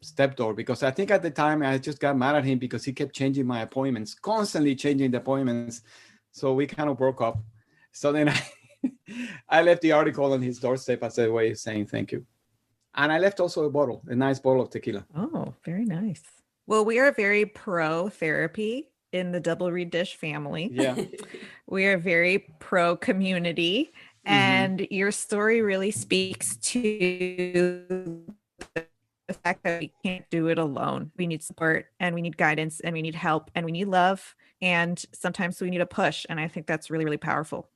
step door, because I think at the time I just got mad at him because he kept changing my appointments, constantly changing the appointments. So we kind of broke up. So then I left the article on his doorstep as a way of saying thank you. And I left also a nice bottle of tequila. Oh, very nice. Well, we are very pro therapy in the Double Reed Dish family. Yeah. We are very pro community. Mm-hmm. And your story really speaks to the fact that we can't do it alone. We need support, and we need guidance, and we need help, and we need love. And sometimes we need a push. And I think that's really, really powerful.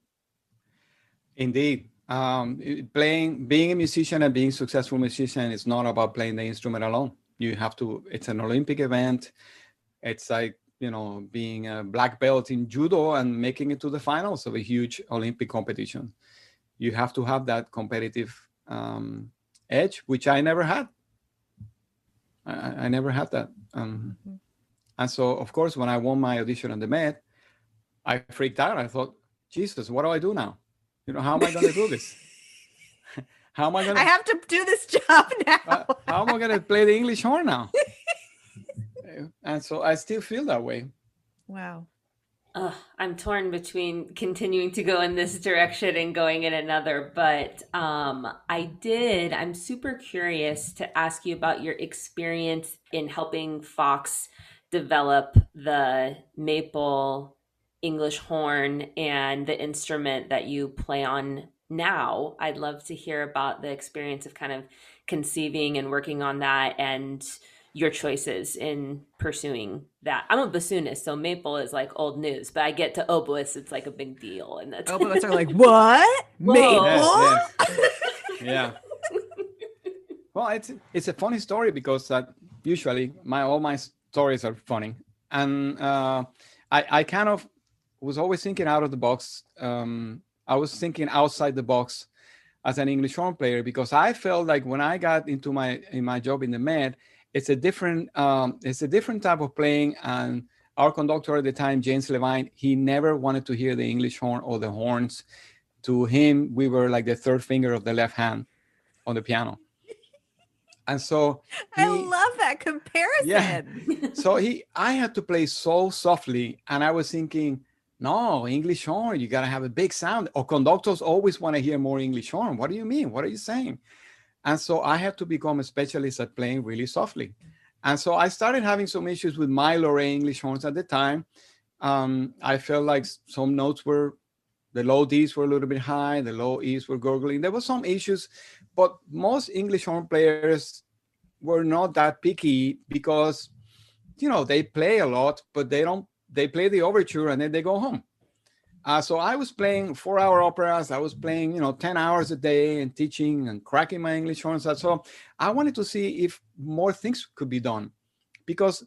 Indeed. Being a musician and being a successful musician is not about playing the instrument alone. You have to, it's an Olympic event. It's like, being a black belt in judo and making it to the finals of a huge Olympic competition. You have to have that competitive edge, which I never had. I never had that. And so, of course, when I won my audition on the Met, I freaked out. I thought, Jesus, what do I do now? How am I going to do this? How am I going to... I have to do this job now. How am I going to play the English horn now? And so I still feel that way. Wow. I'm torn between continuing to go in this direction and going in another, but I'm super curious to ask you about your experience in helping Fox develop the maple English horn and the instrument that you play on now. I'd love to hear about the experience of kind of conceiving and working on that, and your choices in pursuing that. I'm a bassoonist, so maple is like old news, but I get to oboists, it's like a big deal. And that's oboists are like, what? Maple? Yes. Yeah. Well, it's a funny story because usually all my stories are funny, and I kind of was always thinking out of the box. I was thinking outside the box as an English horn player, because I felt like when I got into my job in the Met, it's a different type of playing. And our conductor at the time, James Levine, he never wanted to hear the English horn or the horns. To him, we were like the third finger of the left hand on the piano. And so I he, love that yeah, comparison. so I had to play so softly, and I was thinking, no, English horn, you got to have a big sound. Or conductors always want to hear more English horn. What do you mean? What are you saying? And so I had to become a specialist at playing really softly. And so I started having some issues with my Lorraine English horns at the time. I felt like some notes were, the low Ds were a little bit high, the low Es were gurgling. There were some issues, but most English horn players were not that picky because, they play a lot, but they play the overture and then they go home. So I was playing 4-hour operas. I was playing, 10 hours a day and teaching and cracking my English horns. So I wanted to see if more things could be done because,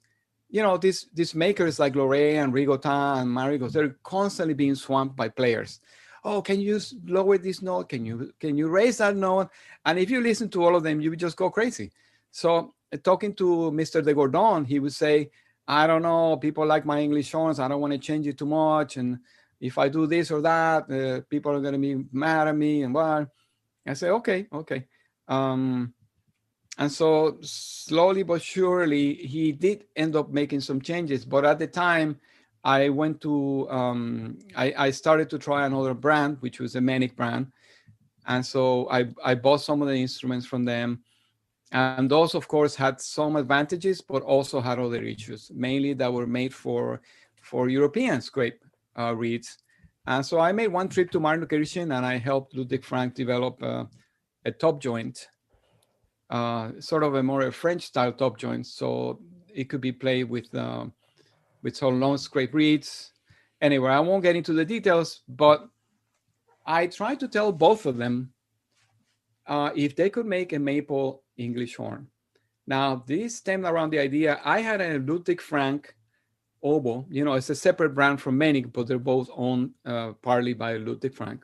these makers like Lorraine and Rigotin and Marigos, they're constantly being swamped by players. Oh, can you lower this note? Can you raise that note? And if you listen to all of them, you would just go crazy. So talking to Mr. de Gordon, he would say, I don't know, people like my English horns. I don't want to change it too much. And if I do this or that, people are going to be mad at me and what. I say, okay. And so slowly but surely, he did end up making some changes. But at the time, I went to, I started to try another brand, which was a Manic brand. And so I bought some of the instruments from them. And those, of course, had some advantages, but also had other issues, mainly that were made for European scrape reeds. And so I made one trip to Martin Luther King, and I helped Ludwig Frank develop a top joint, sort of a more French style top joint. So it could be played with some long scrape reeds. Anyway, I won't get into the details, but I tried to tell both of them if they could make a maple English horn. Now, this stemmed around the idea. I had a Ludwig Frank oboe. It's a separate brand from Menig, but they're both owned partly by Ludwig Frank,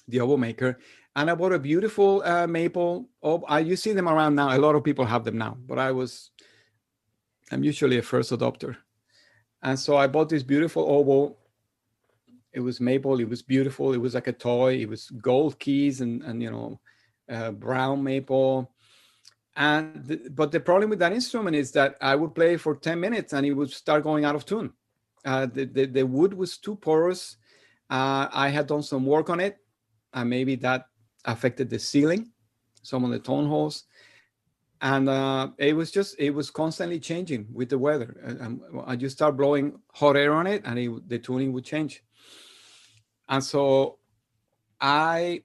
the oboe maker. And I bought a beautiful maple oboe. You see them around now. A lot of people have them now, but I'm usually a first adopter. And so I bought this beautiful oboe. It was maple. It was beautiful. It was like a toy. It was gold keys and brown maple. But the problem with that instrument is that I would play for 10 minutes and it would start going out of tune. The wood was too porous. I had done some work on it, and maybe that affected the ceiling, some of the tone holes. And it was constantly changing with the weather. I just start blowing hot air on it, and the tuning would change. And so I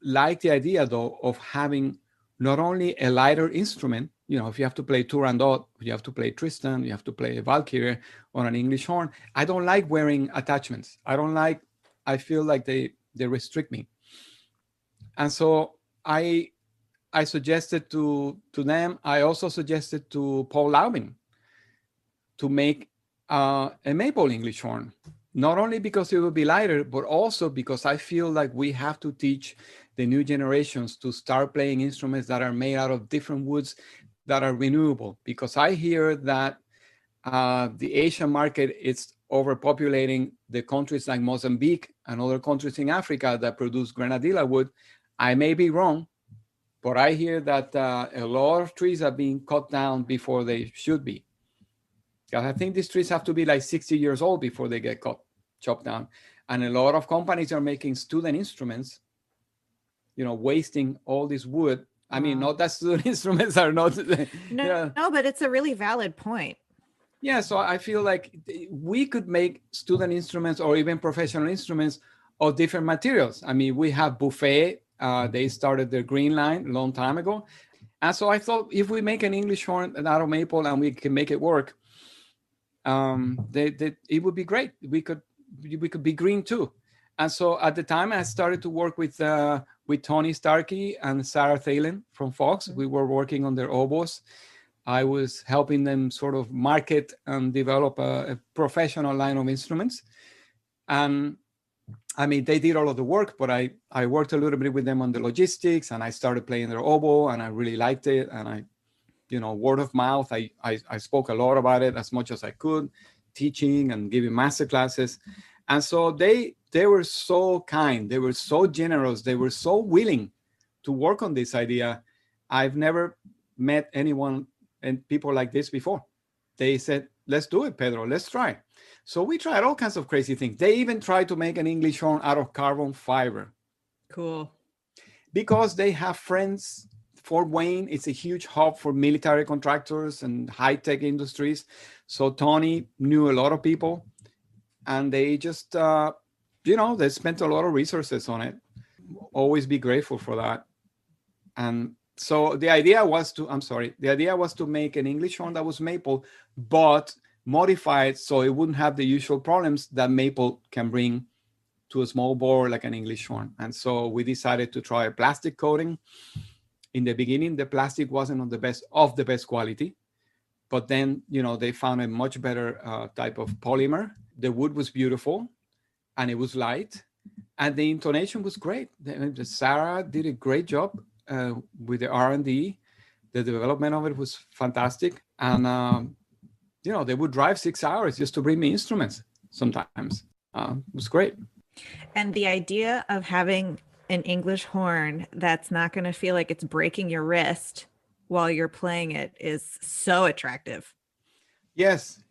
like the idea, though, of having not only a lighter instrument, if you have to play Turandot, you have to play Tristan, you have to play a Valkyrie on an English horn. I don't like wearing attachments. I feel like they restrict me. And so I suggested to them, I also suggested to Paul Laubin to make a maple English horn, not only because it will be lighter, but also because I feel like we have to teach the new generations to start playing instruments that are made out of different woods that are renewable. Because I hear that the Asian market is overpopulating the countries like Mozambique and other countries in Africa that produce grenadilla wood. I may be wrong, but I hear that a lot of trees are being cut down before they should be. I think these trees have to be like 60 years old before they get chopped down. And a lot of companies are making student instruments, wasting all this wood. I mean, not that student instruments are not. No, but it's a really valid point. Yeah, so I feel like we could make student instruments or even professional instruments of different materials. I mean, we have Buffet. They started their green line a long time ago. And so I thought if we make an English horn out of maple and we can make it work, it would be great. We could be green too. And so at the time I started to work with Tony Starkey and Sarah Thalen from Fox. We were working on their oboes. I was helping them sort of market and develop a professional line of instruments. And I mean, they did all of the work, but I worked a little bit with them on the logistics, and I started playing their oboe, and I really liked it. And word of mouth, I spoke a lot about it as much as I could, teaching and giving master classes. And so they were so kind. They were so generous. They were so willing to work on this idea. I've never met anyone and people like this before. They said, let's do it, Pedro, let's try. So we tried all kinds of crazy things. They even tried to make an English horn out of carbon fiber. Cool. Because they have friends. Fort Wayne, it's a huge hub for military contractors and high-tech industries. So Tony knew a lot of people, and they just, they spent a lot of resources on it. Always be grateful for that. And so the idea was to make an English horn that was maple, but modified so it wouldn't have the usual problems that maple can bring to a small bore like an English horn. And so we decided to try a plastic coating. In the beginning, the plastic wasn't of the best quality, but then, they found a much better type of polymer. The wood was beautiful and it was light and the intonation was great. Sarah did a great job with the R&D. The development of it was fantastic. And, they would drive 6 hours just to bring me instruments sometimes. It was great. And the idea of having an English horn that's not going to feel like it's breaking your wrist while you're playing it is so attractive. Yes.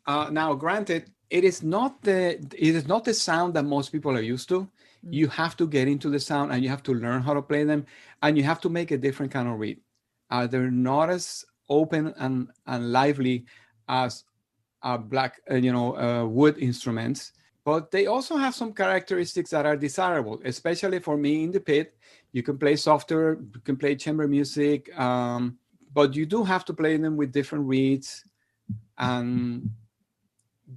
Now, granted, it is not the sound that most people are used to. You have to get into the sound and you have to learn how to play them, and you have to make a different kind of reed. They're not as open and lively as black, wood instruments. But they also have some characteristics that are desirable, especially for me in the pit. You can play softer, you can play chamber music, but you do have to play them with different reeds. And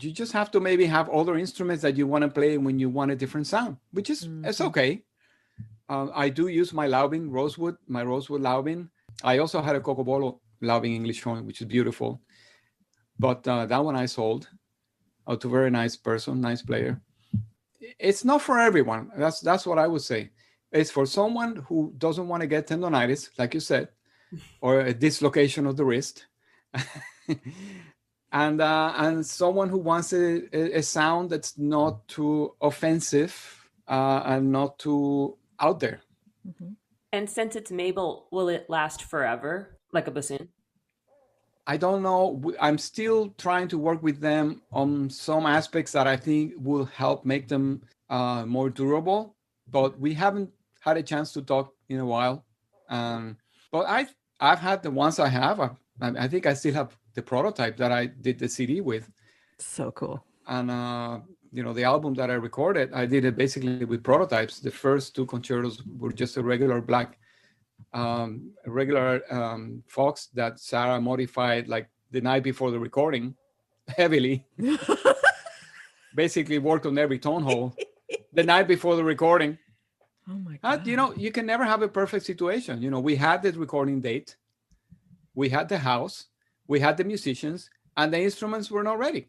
you just have to maybe have other instruments that you want to play when you want a different sound, which is it's okay. I do use my rosewood Laubin. I also had a Cocobolo Laubin English horn, which is beautiful. But that one I sold to a very nice person, nice player. It's not for everyone. That's what I would say. It's for someone who doesn't want to get tendonitis, like you said, or a dislocation of the wrist, and someone who wants a sound that's not too offensive and not too out there. Mm-hmm. And since it's maple, will it last forever, like a bassoon? I don't know. I'm still trying to work with them on some aspects that I think will help make them more durable, but we haven't had a chance to talk in a while. But I've had the ones I have. I think I still have the prototype that I did the CD with. So cool. And the album that I recorded, I did it basically with prototypes. The first two concertos were just a regular black. Fox that Sarah modified like the night before the recording heavily. Basically worked on every tone hole the night before the recording. Oh my God. You can never have a perfect situation. We had the recording date, we had the house, we had the musicians, and the instruments were not ready.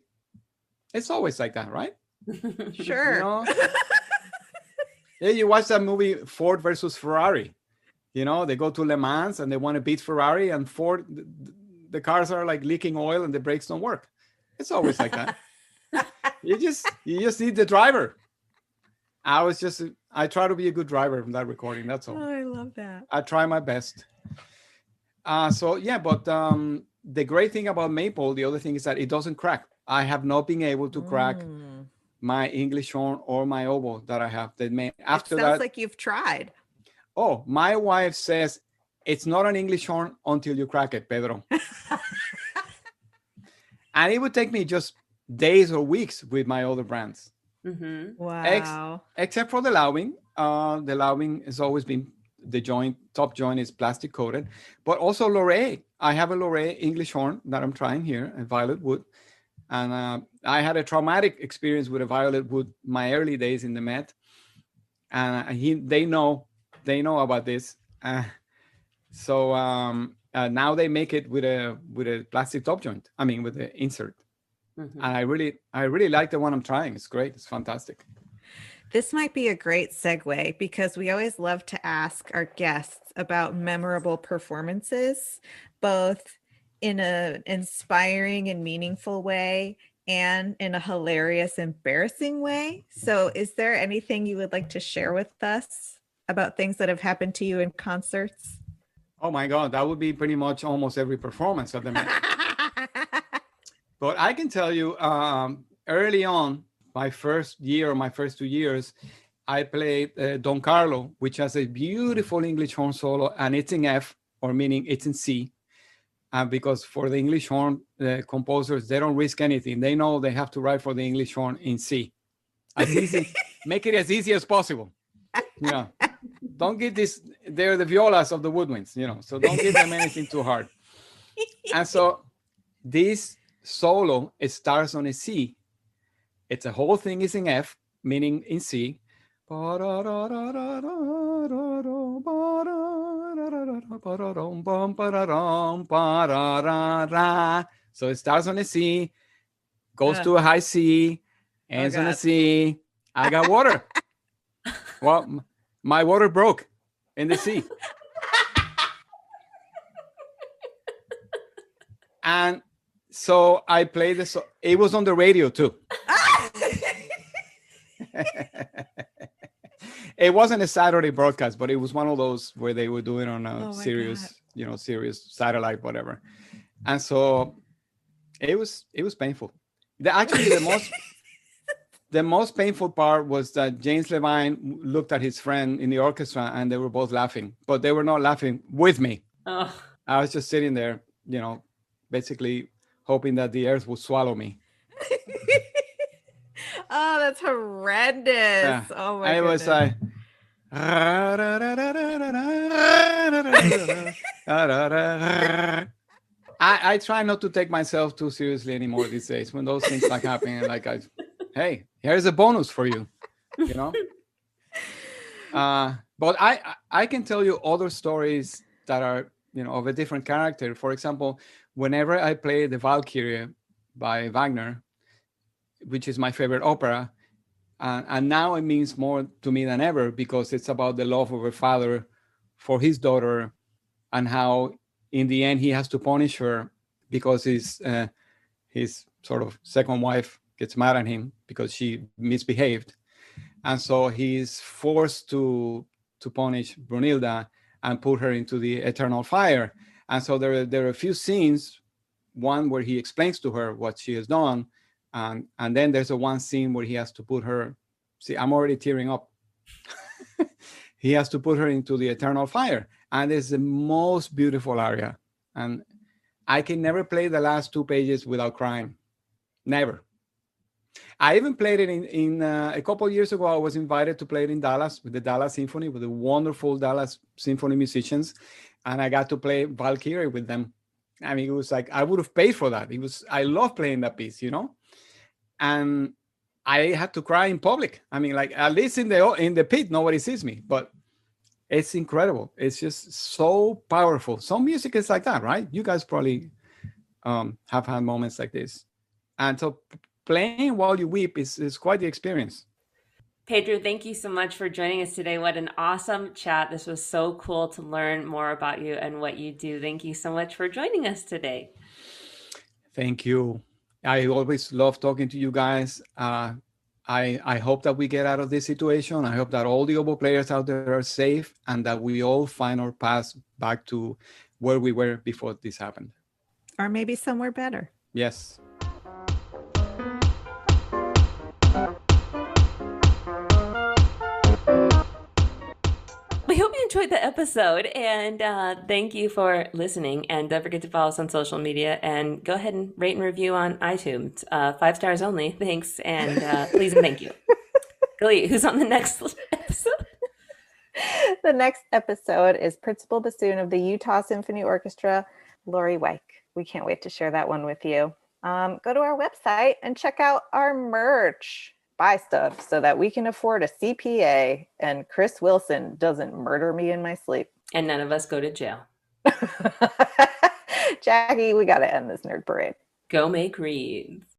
It's always like that, right? Sure. Yeah, you watch that movie Ford versus Ferrari. They go to Le Mans and they want to beat Ferrari, and Ford, the cars are like leaking oil and the brakes don't work. It's always like that. You just need the driver. I try to be a good driver from that recording. That's all. Oh, I love that. I try my best. But the great thing about maple, the other thing is that it doesn't crack. I have not been able to crack my English horn or my oboe that I have. After it sounds like you've tried. Oh, my wife says it's not an English horn until you crack it, Pedro. And it would take me just days or weeks with my other brands. Mm-hmm. Wow. Except for the Laubin. The Laubin has always been top joint is plastic coated. But also Loré. I have a Loré English horn that I'm trying here, a violet wood. And I had a traumatic experience with a violet wood my early days in the Met. And they know about this. So now they make it with a plastic top joint. I mean, with the insert. Mm-hmm. And I really like the one I'm trying. It's great. It's fantastic. This might be a great segue because we always love to ask our guests about memorable performances, both in an inspiring and meaningful way and in a hilarious, embarrassing way. So is there anything you would like to share with us about things that have happened to you in concerts? Oh my God, that would be pretty much almost every performance of the Met. But I can tell you, early on, my first year or my first 2 years, I played Don Carlo, which has a beautiful English horn solo, and it's in F, or meaning it's in C. Because for the English horn composers, they don't risk anything. They know they have to write for the English horn in C. As easy, make it as easy as possible. Yeah. Don't give this, they're the violas of the woodwinds, so don't give them anything too hard. And so this solo, it starts on a C. It's a whole thing is in F, meaning in C. So it starts on a C, goes to a high C, ends on a C. I got water. Well, my water broke in the sea. And so I played this. It was on the radio too. It wasn't a Saturday broadcast, but it was one of those where they were doing on a serious satellite, whatever. And so it was painful. The most painful part was that James Levine looked at his friend in the orchestra and they were both laughing, but they were not laughing with me. Oh. I was just sitting there, basically hoping that the earth would swallow me. Oh, that's horrendous. Yeah. Oh my goodness. It was like I try not to take myself too seriously anymore these days. When those things like happening, like hey, here's a bonus for you, But I can tell you other stories that are of a different character. For example, whenever I play the Valkyrie by Wagner, which is my favorite opera, and now it means more to me than ever because it's about the love of a father for his daughter and how in the end he has to punish her because his sort of second wife gets mad at him because she misbehaved. And so he's forced to punish Brunilda and put her into the eternal fire. And so there are a few scenes, one where he explains to her what she has done, and then there's one scene where he has to put her, see, I'm already tearing up. He has to put her into the eternal fire. And it's the most beautiful aria. And I can never play the last 2 pages without crying. Never. I even played it in a couple of years ago. I was invited to play it in Dallas with the Dallas Symphony, with the wonderful Dallas Symphony musicians. And I got to play Valkyrie with them. I mean, it was like, I would have paid for that. I love playing that piece, And I had to cry in public. I mean, like, at least in the pit, nobody sees me, but it's incredible. It's just so powerful. Some music is like that, right? You guys probably have had moments like this. And so playing while you weep is quite the experience. Pedro, thank you so much for joining us today. What an awesome chat. This was so cool to learn more about you and what you do. Thank you so much for joining us today. Thank you. I always love talking to you guys. I hope that we get out of this situation. I hope that all the oboe players out there are safe and that we all find our paths back to where we were before this happened. Or maybe somewhere better. Yes. We hope you enjoyed the episode, and thank you for listening. And don't forget to follow us on social media, and go ahead and rate and review on iTunes. 5 stars only. Thanks, and please and thank you. Glee, who's on the next episode? The next episode is Principal Bassoon of the Utah Symphony Orchestra, Lori Weick. We can't wait to share that one with you. Go to our website and check out our merch. Buy stuff so that we can afford a CPA and Chris Wilson doesn't murder me in my sleep. And none of us go to jail. Jackie, we got to end this nerd parade. Go make reads.